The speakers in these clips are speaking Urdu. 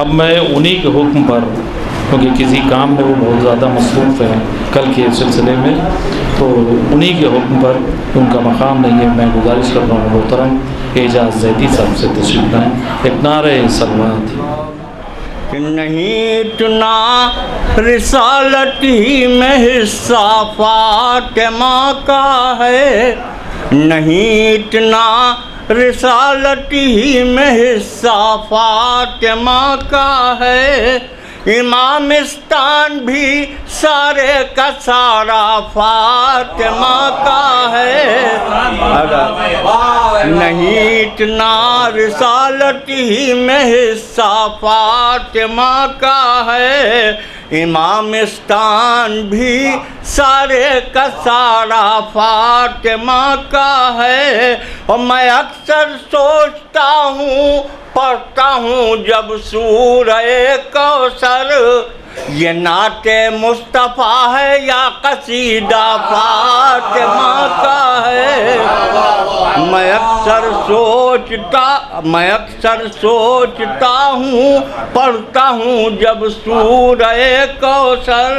اب میں انہی کے حکم پر، کیونکہ کسی کام میں وہ بہت زیادہ مصروف ہے کل کے سلسلے میں، تو انہی کے حکم پر ان کا مقام نہیں ہے، میں گزارش کر رہا ہوں محترم اعجاز زیدی صاحب سے تشریف لائیں، ایک نعرہ صلوات۔ کہ نہیں اتنا رسالت ہی میں حصہ فاطمہ کا ہے، نہیں اتنا رسالت ہی میں حصہ فاطمہ کا ہے، امامستان بھی سارے کا سارا فاطمہ کا ہے، نہیں اتنا رسالت ہی میں حصہ فاطمہ کا ہے، امامستان بھی سارے کا سارا فاطمہ کا ہے، اور میں اکثر سوچتا ہوں پڑھتا ہوں جب سورہ کوثر، یہ نعت مصطفیٰ ہے یا قصیدہ فاطمہ کا ہے، میں اکثر سوچتا ہوں پڑھتا ہوں جب سورہ کوثر،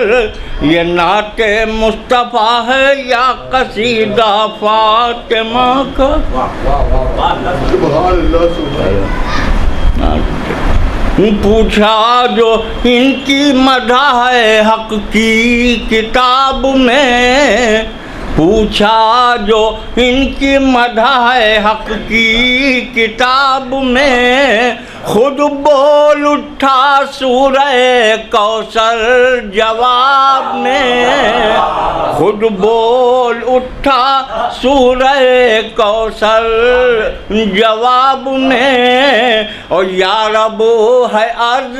یہ نعت مصطفیٰ ہے یا قصیدہ فاطمہ کا۔ پوچھا جو ان کی مدح ہے حق کی کتاب میں، پوچھا جو ان کی مدح ہے حق کی کتاب میں، خود بول اٹھا سورہ کوثر جواب میں، خود بول اٹھا سورہ کوثر جواب میں، اور یا رب ہے عرض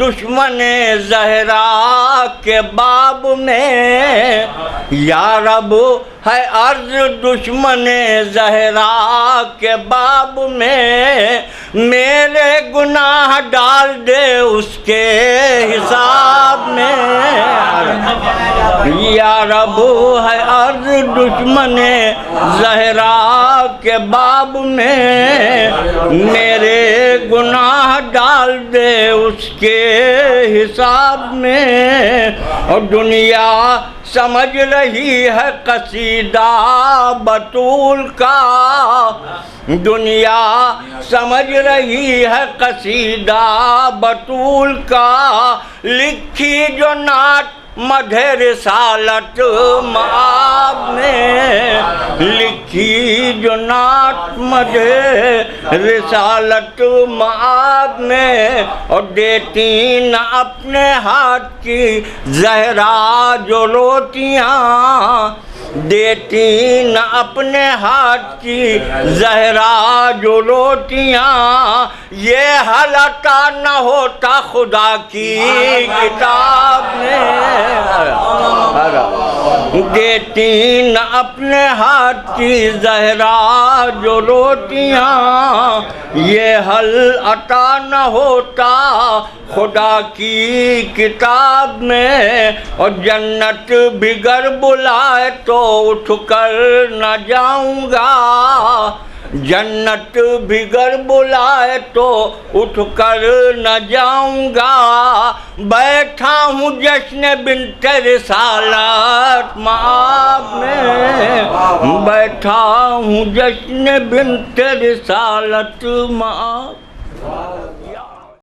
دشمن زہرا کے باب میں، یا رب ہے عرض دشمن زہرا کے باب میں، میرے گناہ ڈال دے اس کے حساب میں، یا رب ہے عرض دشمن زہرا کے باب میں، میرے گناہ ڈال دے اس کے حساب میں، اور دنیا سمجھ رہی ہے قصیدہ بطول کا، دنیا سمجھ رہی ہے قصیدہ بطول کا، لکھی جو نعت مدح رسالت مآب میں، لکھی جو نعت مدح رسالت مآب میں، اور دیتی نہ اپنے ہاتھ کی زہرا جو روٹیاں، دیتی نہ اپنے ہاتھ کی زہرا جو روٹیاں، یہ حل عطا نہ ہوتا خدا کی کتاب میں، دیتی نہ اپنے ہاتھ کی زہرا جو روٹیاں، یہ حل عطا نہ ہوتا خدا کی کتاب میں، اور جنت بھی گر بلائے تو اٹھ کر نہ جاؤں گا، جنت بھی گر بلائے تو اٹھ کر نہ جاؤں گا، بیٹھا ہوں جشن بنت رسالت مآب میں، بیٹھا ہوں جشن بنت رسالت مآب۔